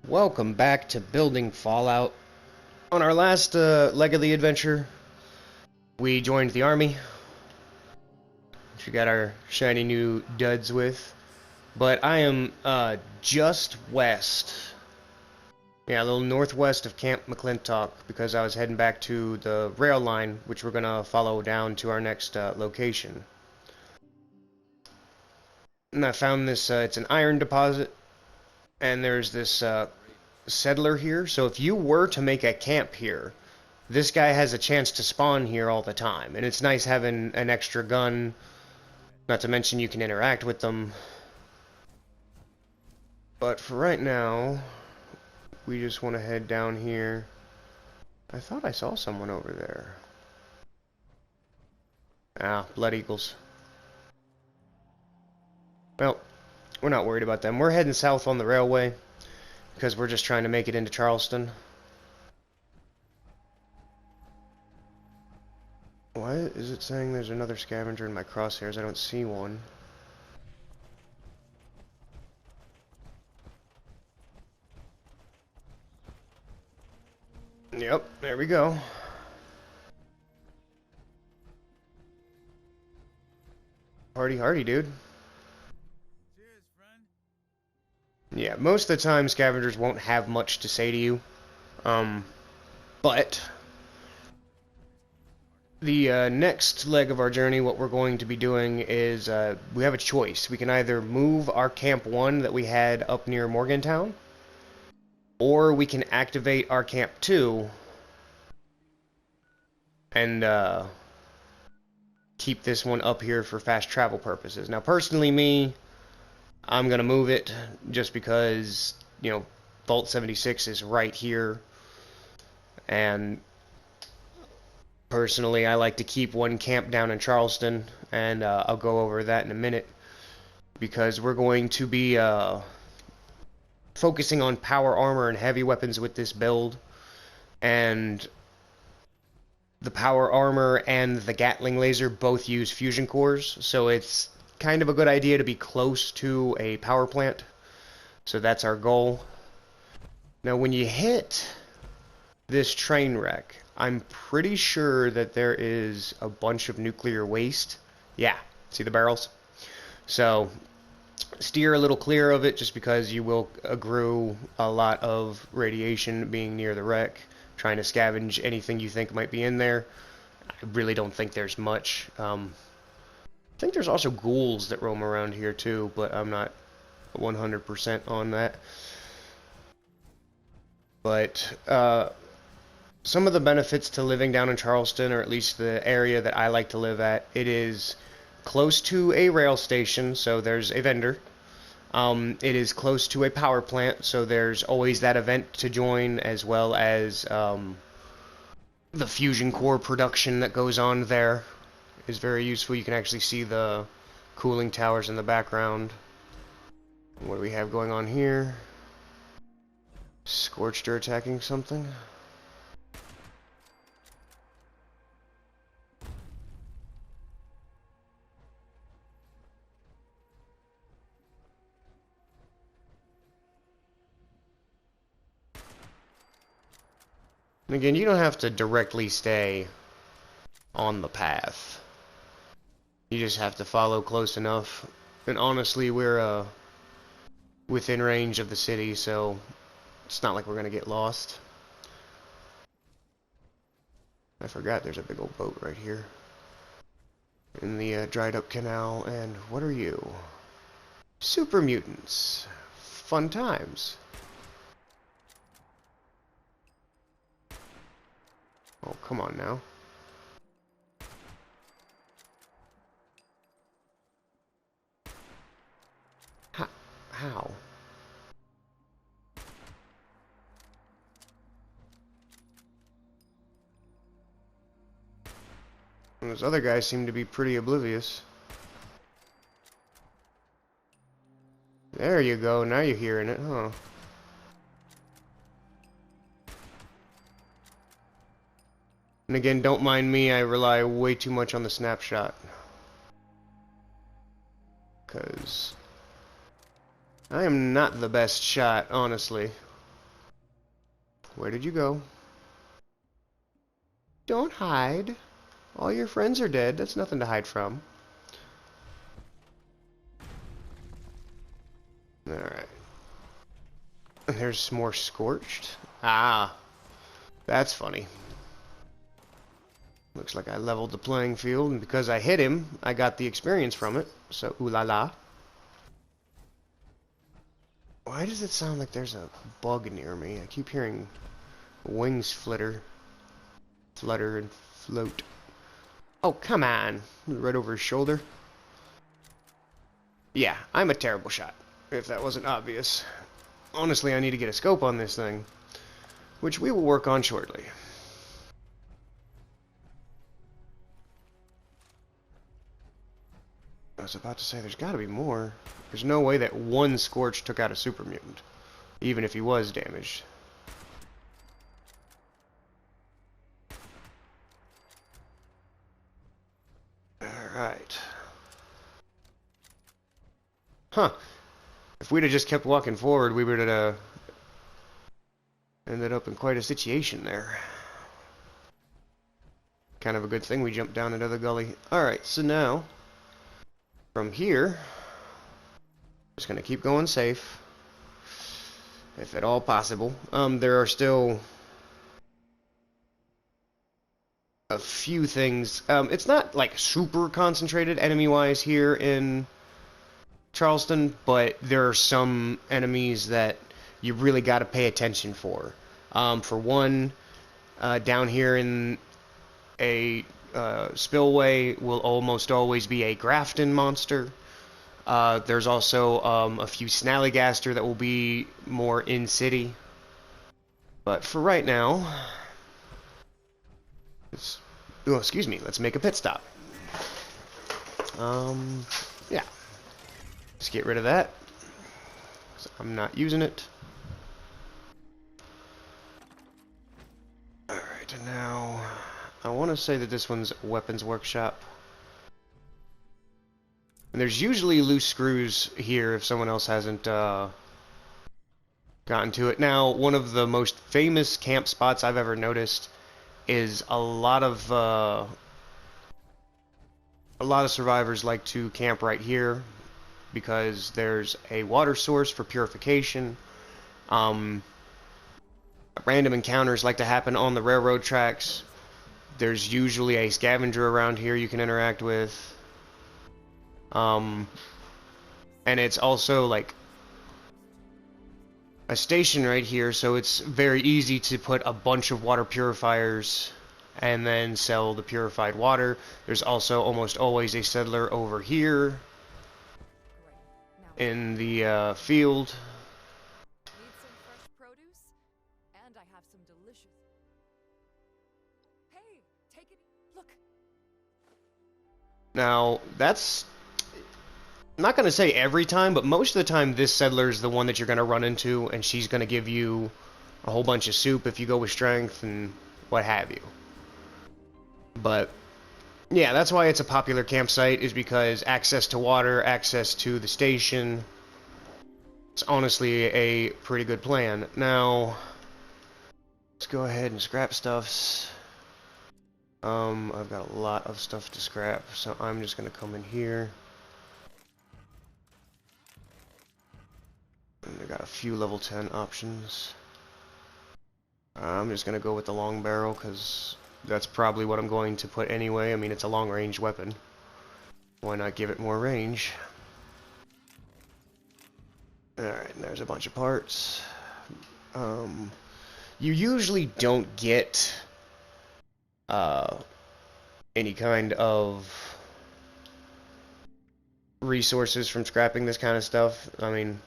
Welcome back to Building Fallout. On our last leg of the adventure, we joined the army, which we got our shiny new duds with. But I am just west, a little northwest of Camp McClintock, because I was heading back to the rail line, which we're going to follow down to our next location. And I found this, it's an iron deposit, and there's this settler here. So if you were to make a camp here, this guy has a chance to spawn here all the time, and it's nice having an extra gun. Not to mention you can interact with them. But for right now, we just want to head down here. I thought I saw someone over there. Ah, Blood Eagles. Well, we're not worried about them. We're heading south on the railway because we're just trying to make it into Charleston. Why is it saying there's another scavenger in my crosshairs? I don't see one. Yep, there we go. Hardy hardy, dude. Cheers, friend. Yeah, most of the time scavengers won't have much to say to you. But the next leg of our journey, what we're going to be doing is we have a choice. We can either move our Camp 1 that we had up near Morgantown, or we can activate our Camp 2 and keep this one up here for fast travel purposes. Now, personally, I'm going to move it just because, Vault 76 is right here, and personally, I like to keep one camp down in Charleston, and I'll go over that in a minute, because we're going to be focusing on power armor and heavy weapons with this build, and the power armor and the Gatling laser both use fusion cores, so it's kind of a good idea to be close to a power plant. So that's our goal. Now, when you hit this train wreck, I'm pretty sure that there is a bunch of nuclear waste. Yeah, see the barrels? So steer a little clear of it, just because you will accrue a lot of radiation being near the wreck, trying to scavenge anything you think might be in there. I really don't think there's much. I think there's also ghouls that roam around here too, but I'm not 100% on that. But some of the benefits to living down in Charleston, or at least the area that I like to live at, it is close to a rail station, so there's a vendor. It is close to a power plant, so there's always that event to join, as well as the fusion core production that goes on there is very useful. You can actually see the cooling towers in the background. What do we have going on here? Scorcher attacking something. And again, you don't have to directly stay on the path. You just have to follow close enough. And honestly, we're within range of the city, so it's not like we're gonna get lost. I forgot there's a big old boat right here in the dried up canal. And what are you? Super mutants. Fun times. Oh, come on now. How? And those other guys seem to be pretty oblivious. There you go, now you're hearing it, huh? And again, don't mind me, I rely way too much on the snapshot. Because I am not the best shot, honestly. Where did you go? Don't hide. All your friends are dead. That's nothing to hide from. Alright. There's more scorched. Ah, that's funny. Looks like I leveled the playing field, and because I hit him, I got the experience from it. So, ooh la la. Why does it sound like there's a bug near me? I keep hearing wings flutter and float. Oh, come on. Right over his shoulder. Yeah, I'm a terrible shot, if that wasn't obvious. Honestly, I need to get a scope on this thing, which we will work on shortly. I was about to say, there's got to be more. There's no way that one Scorch took out a super mutant, even if he was damaged. Alright. Huh. If we'd have just kept walking forward, we would have ended up in quite a situation there. Kind of a good thing we jumped down into the gully. Alright, so now, from here, just going to keep going safe, if at all possible. There are still a few things. It's not like super concentrated enemy-wise here in Charleston, but there are some enemies that you really got to pay attention for. For one, down here in a spillway will almost always be a Grafton monster. There's also a few Snallygaster that will be more in-city. But for right now, oh, excuse me, let's make a pit stop. Yeah. Let's get rid of that, 'cause I'm not using it. Alright, and now I want to say that this one's Weapons Workshop. And there's usually loose screws here if someone else hasn't gotten to it. Now, one of the most famous camp spots I've ever noticed is a lot of survivors like to camp right here because there's a water source for purification. Random encounters like to happen on the railroad tracks. There's usually a scavenger around here you can interact with. And it's also like a station right here, so it's very easy to put a bunch of water purifiers and then sell the purified water. There's also almost always a settler over here in the field. Need some fresh produce? And I have some delicious... Hey, take it... Look! Now, that's... I'm not going to say every time, but most of the time this settler is the one that you're going to run into, and she's going to give you a whole bunch of soup if you go with strength and what have you. But, yeah, that's why it's a popular campsite, is because access to water, access to the station. It's honestly a pretty good plan. Now, let's go ahead and scrap stuffs. I've got a lot of stuff to scrap, so I'm just going to come in here. And I got a few level 10 options. I'm just going to go with the long barrel, because that's probably what I'm going to put anyway. I mean, it's a long-range weapon. Why not give it more range? Alright, and there's a bunch of parts. You usually don't get any kind of resources from scrapping this kind of stuff. I mean,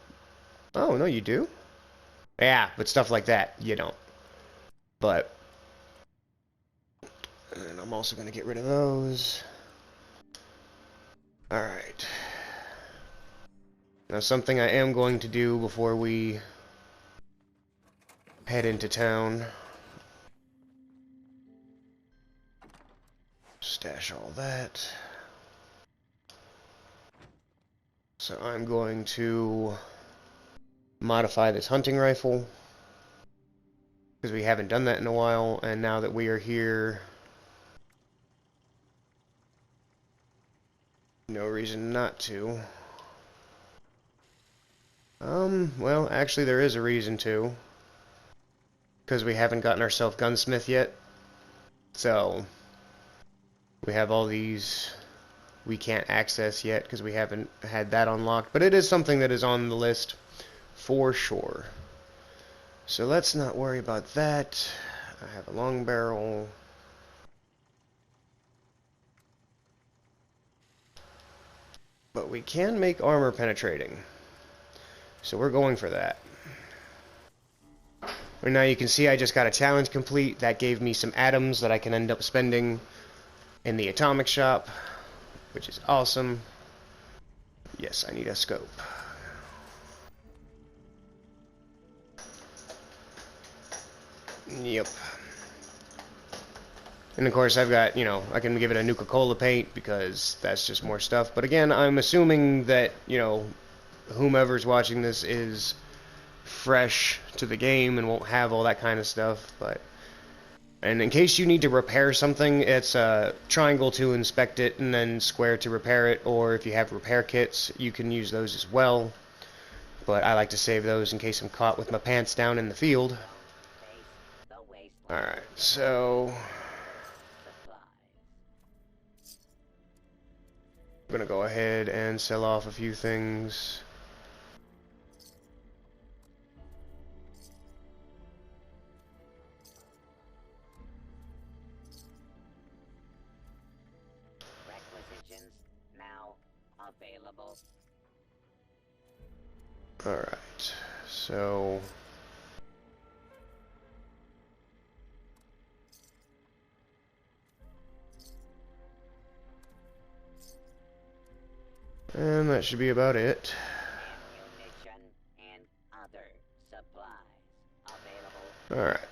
oh, no, you do? Yeah, but stuff like that, you don't. But, and I'm also going to get rid of those. Alright. Now, something I am going to do before we head into town. Stash all that. So I'm going to modify this hunting rifle. because we haven't done that in a while, and now that we are here, no reason not to. Well, actually there is a reason to, because we haven't gotten ourselves gunsmith yet, so we have all these we can't access yet because we haven't had that unlocked, but it is something that is on the list for sure. So let's not worry about that. I have a long barrel. But we can make armor penetrating. So we're going for that. And now you can see I just got a challenge complete. That gave me some atoms that I can end up spending in the atomic shop, which is awesome. Yes, I need a scope. Yep. And of course I've got, I can give it a Nuka-Cola paint because that's just more stuff. But again, I'm assuming that, whomever's watching this is fresh to the game and won't have all that kind of stuff. And in case you need to repair something, it's triangle to inspect it and then square to repair it. Or if you have repair kits, you can use those as well. But I like to save those in case I'm caught with my pants down in the field. Alright, so I'm gonna go ahead and sell off a few things. Requisitions now available. Alright, so and that should be about it. Ammunition and other supplies available. Alright.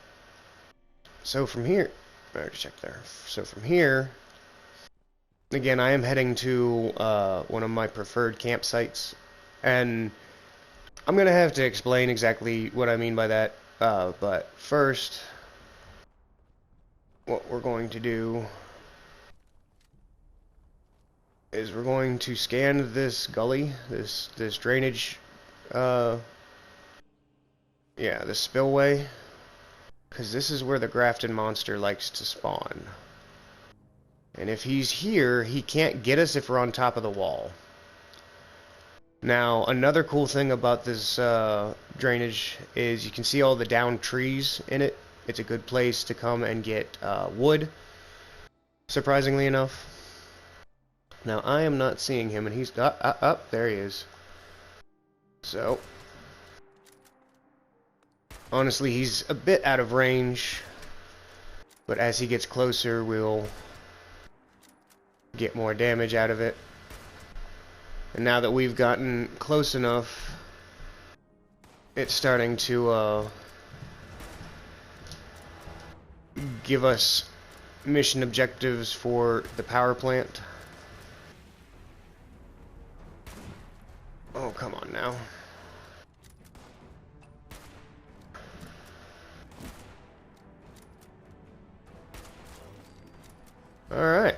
So from here, I already checked there. So from here, again, I am heading to one of my preferred campsites. And I'm going to have to explain exactly what I mean by that. But first, what we're going to do is we're going to scan this gully, this drainage, yeah, this spillway, because this is where the Grafton monster likes to spawn. And if he's here, he can't get us if we're on top of the wall. Now, another cool thing about this drainage is you can see all the downed trees in it. It's a good place to come and get wood, surprisingly enough. Now, I am not seeing him, and he's up. There he is. So, honestly, he's a bit out of range, but as he gets closer, we'll get more damage out of it. And now that we've gotten close enough, it's starting to give us mission objectives for the power plant. Oh, come on now. Alright.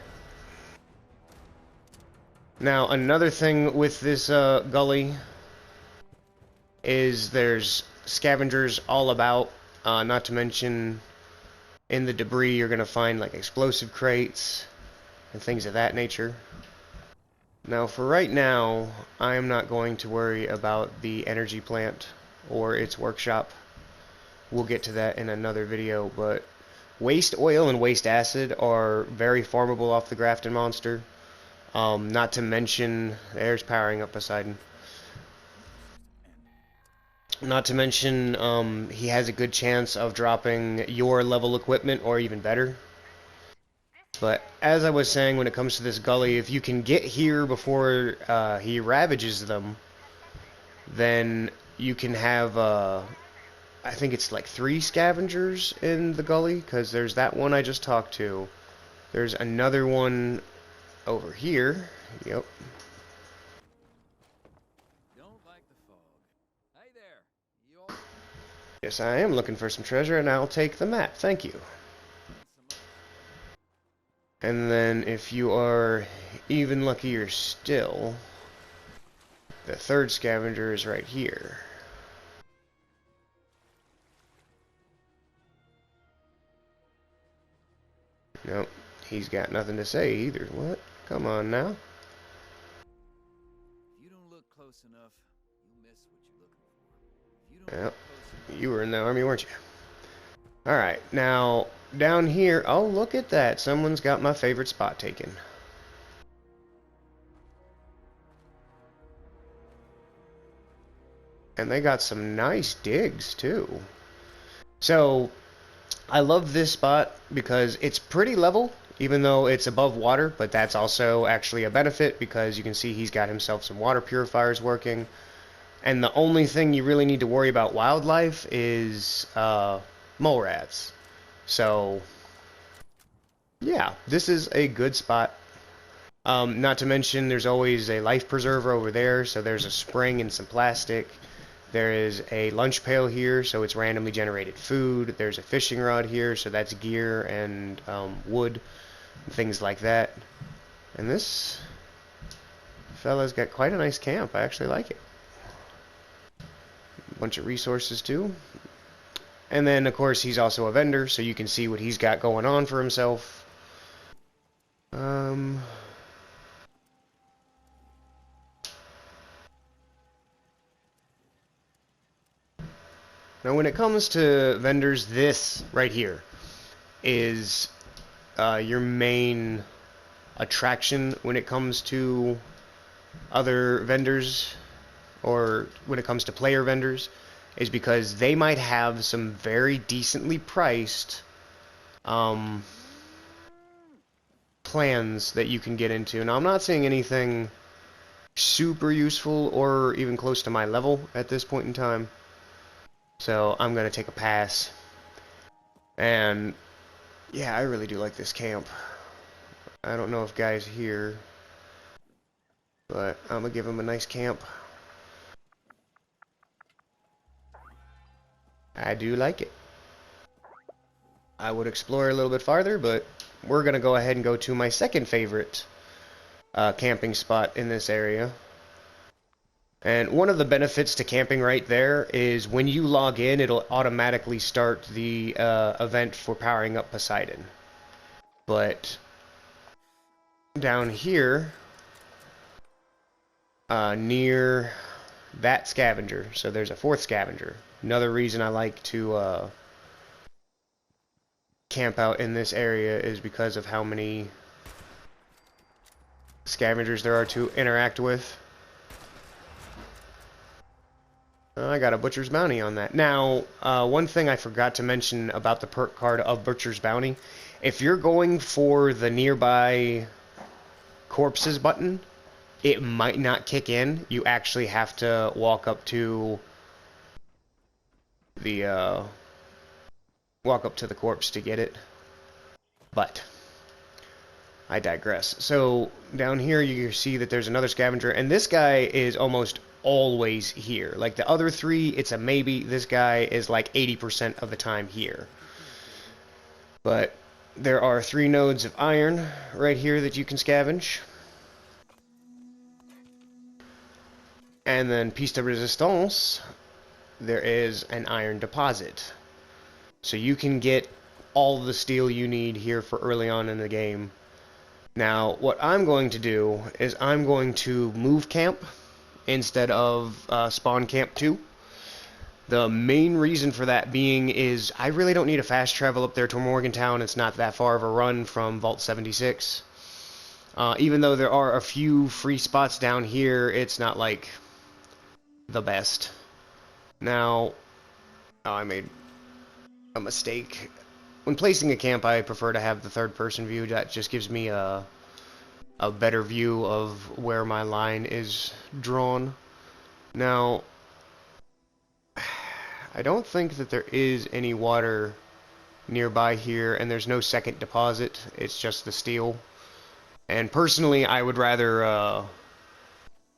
Now, another thing with this gully is there's scavengers all about, not to mention in the debris you're going to find like explosive crates and things of that nature. Now, for right now, I am not going to worry about the energy plant or its workshop. We'll get to that in another video, but waste oil and waste acid are very farmable off the Grafton monster. Not to mention, there's powering up Poseidon. Not to mention, he has a good chance of dropping your level equipment or even better. But as I was saying, when it comes to this gully, if you can get here before he ravages them, then you can have, I think it's like 3 scavengers in the gully, because there's that one I just talked to. There's another one over here. Yep. Don't like the fog. Hey there. You all... Yes, I am looking for some treasure, and I'll take the map. Thank you. And then, if you are even luckier still, the third scavenger is right here. Nope, he's got nothing to say either. What? Come on now. If you don't look close enough, you'll miss what you're looking for. If you don't Yep, look close enough, you were in the army, weren't you? Alright, now, down here, oh, look at that. Someone's got my favorite spot taken. And they got some nice digs, too. So, I love this spot because it's pretty level, even though it's above water, but that's also actually a benefit because you can see he's got himself some water purifiers working. And the only thing you really need to worry about wildlife is mole rats. So, yeah, this is a good spot. Not to mention, there's always a life preserver over there, so there's a spring and some plastic. There is a lunch pail here, so it's randomly generated food. There's a fishing rod here, so that's gear and wood, things like that. And this fella's got quite a nice camp. I actually like it. A bunch of resources too. And then, of course, he's also a vendor, so you can see what he's got going on for himself. Now, when it comes to vendors, this right here is your main attraction when it comes to other vendors, or when it comes to player vendors, is because they might have some very decently priced plans that you can get into. Now, I'm not saying anything super useful or even close to my level at this point in time, so I'm going to take a pass. And yeah, I really do like this camp. I don't know if guys here, but I'm going to give him a nice camp. I do like it. I would explore a little bit farther, but we're going to go ahead and go to my second favorite camping spot in this area. And one of the benefits to camping right there is when you log in, it'll automatically start the event for powering up Poseidon. But down here, near that scavenger, so there's a fourth scavenger. Another reason I like to camp out in this area is because of how many scavengers there are to interact with. I got a Butcher's Bounty on that. Now, one thing I forgot to mention about the perk card of Butcher's Bounty, if you're going for the nearby corpses button, it might not kick in. You actually have to walk up to the corpse to get it. But I digress. So down here you see that there's another scavenger, and this guy is almost always here. Like the other three, it's a maybe. This guy is like 80% of the time here. But there are 3 nodes of iron right here that you can scavenge. And then piece de resistance, there is an iron deposit. So you can get all the steel you need here for early on in the game. Now, what I'm going to do is I'm going to move camp instead of spawn camp 2. The main reason for that being is I really don't need a fast travel up there to Morgantown. It's not that far of a run from Vault 76. Even though there are a few free spots down here, it's not like the best. Now, I made a mistake. When placing a camp, I prefer to have the third-person view. That just gives me a better view of where my line is drawn. Now, I don't think that there is any water nearby here, and there's no second deposit. It's just the steel. And personally, I would rather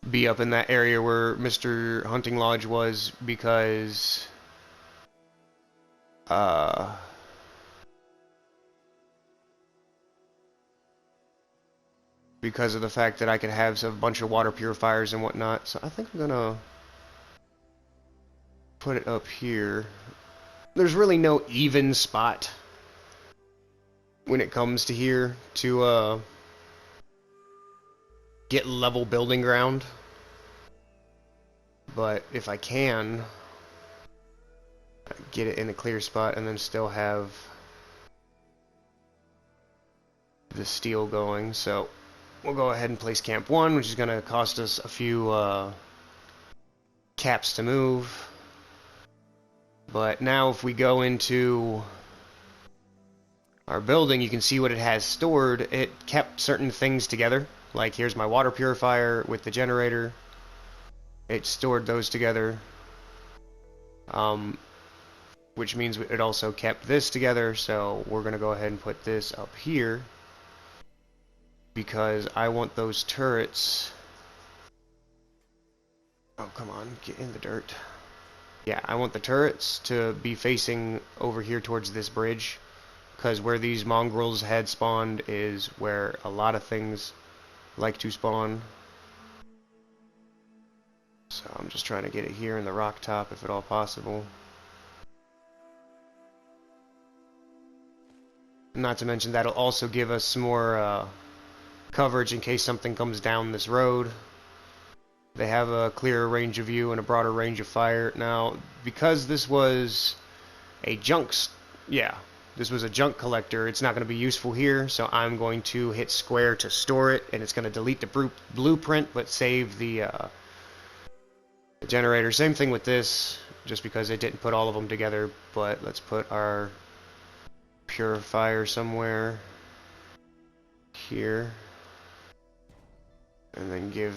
be up in that area where Mr. Hunting Lodge was, because Uh, because of the fact that I could have a bunch of water purifiers and whatnot. So I think I'm gonna put it up here. There's really no even spot when it comes to here to get level building ground. But if I can get it in a clear spot and then still have the steel going, so we'll go ahead and place camp 1, which is going to cost us a few caps to move. But now if we go into our building, you can see what it has stored. It kept certain things together. Like here's my water purifier with the generator. It stored those together. Which means it also kept this together, so we're going to go ahead and put this up here. Because I want those turrets... Oh, come on, get in the dirt. Yeah, I want the turrets to be facing over here towards this bridge. Because where these mongrels had spawned is where a lot of things like to spawn. So I'm just trying to get it here in the rock top if at all possible. Not to mention that'll also give us some more coverage in case something comes down this road. They have a clearer range of view and a broader range of fire. Now, because this was a this was a junk collector, it's not going to be useful here, so I'm going to hit square to store it, and it's going to delete the blueprint, but save the generator. Same thing with this, just because it didn't put all of them together, but let's put our purifier somewhere here, and then give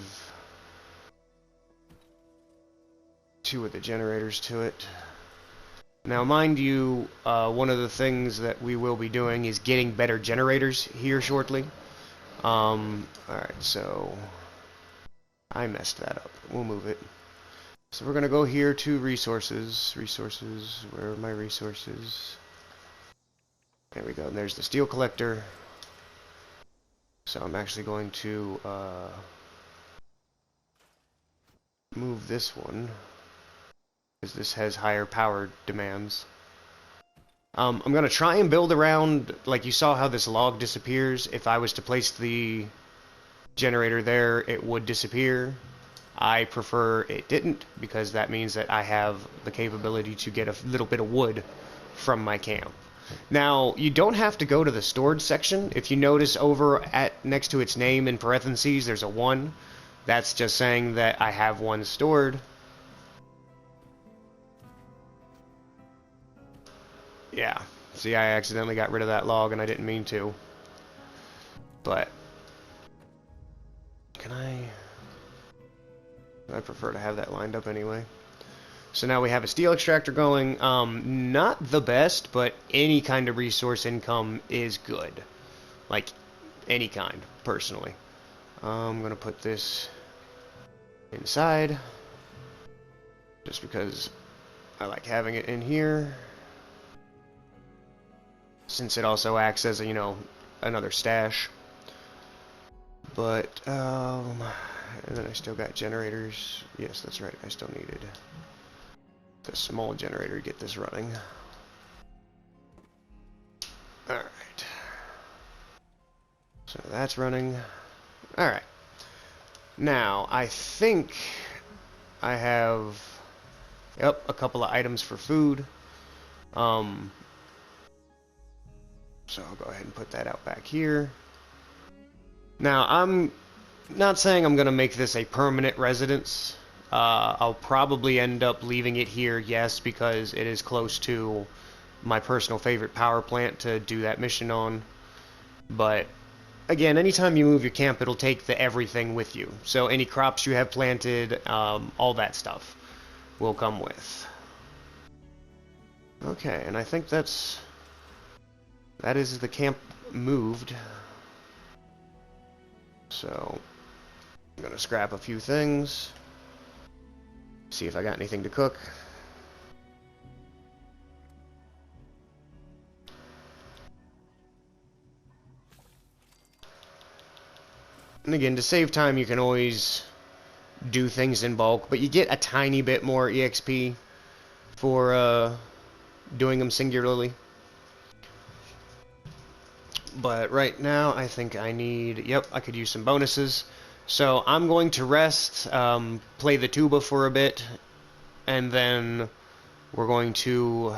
2 of the generators to it. Now, mind you, one of the things that we will be doing is getting better generators here shortly. Alright, so I messed that up. We'll move it. So we're going to go here to resources. Resources, where are my resources? There we go, and there's the steel collector. So I'm actually going to move this one, because this has higher power demands. I'm going to try and build around, like you saw how this log disappears. If I was to place the generator there, it would disappear. I prefer it didn't, because that means that I have the capability to get a little bit of wood from my camp. Now, you don't have to go to the storage section. If you notice over at next to its name in parentheses, there's a 1. That's just saying that I have 1 stored. Yeah, see, I accidentally got rid of that log and I didn't mean to. But I prefer to have that lined up anyway. So now we have a steel extractor going. Not the best, but any kind of resource income is good. Like, any kind, personally. I'm going to put this inside, just because I like having it in here. Since it also acts as a, another stash. But, and then I still got generators. Yes, that's right, I still needed the small generator to get this running. Alright. So that's running. Alright. Now, I think I have, a couple of items for food. So I'll go ahead and put that out back here. Now, I'm not saying I'm going to make this a permanent residence. I'll probably end up leaving it here, yes, because it is close to my personal favorite power plant to do that mission on. But, again, anytime you move your camp, it'll take the everything with you. So any crops you have planted, all that stuff will come with. Okay, and I think that is the camp moved. So, I'm going to scrap a few things. See if I got anything to cook. And again, to save time, you can always do things in bulk, but you get a tiny bit more EXP for doing them singularly. But right now, I think I need... Yep, I could use some bonuses. So I'm going to rest, play the tuba for a bit, and then we're going to...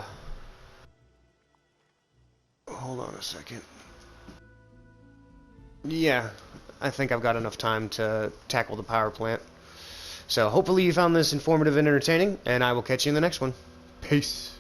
Hold on a second. Yeah, I think I've got enough time to tackle the power plant. So hopefully you found this informative and entertaining, and I will catch you in the next one. Peace.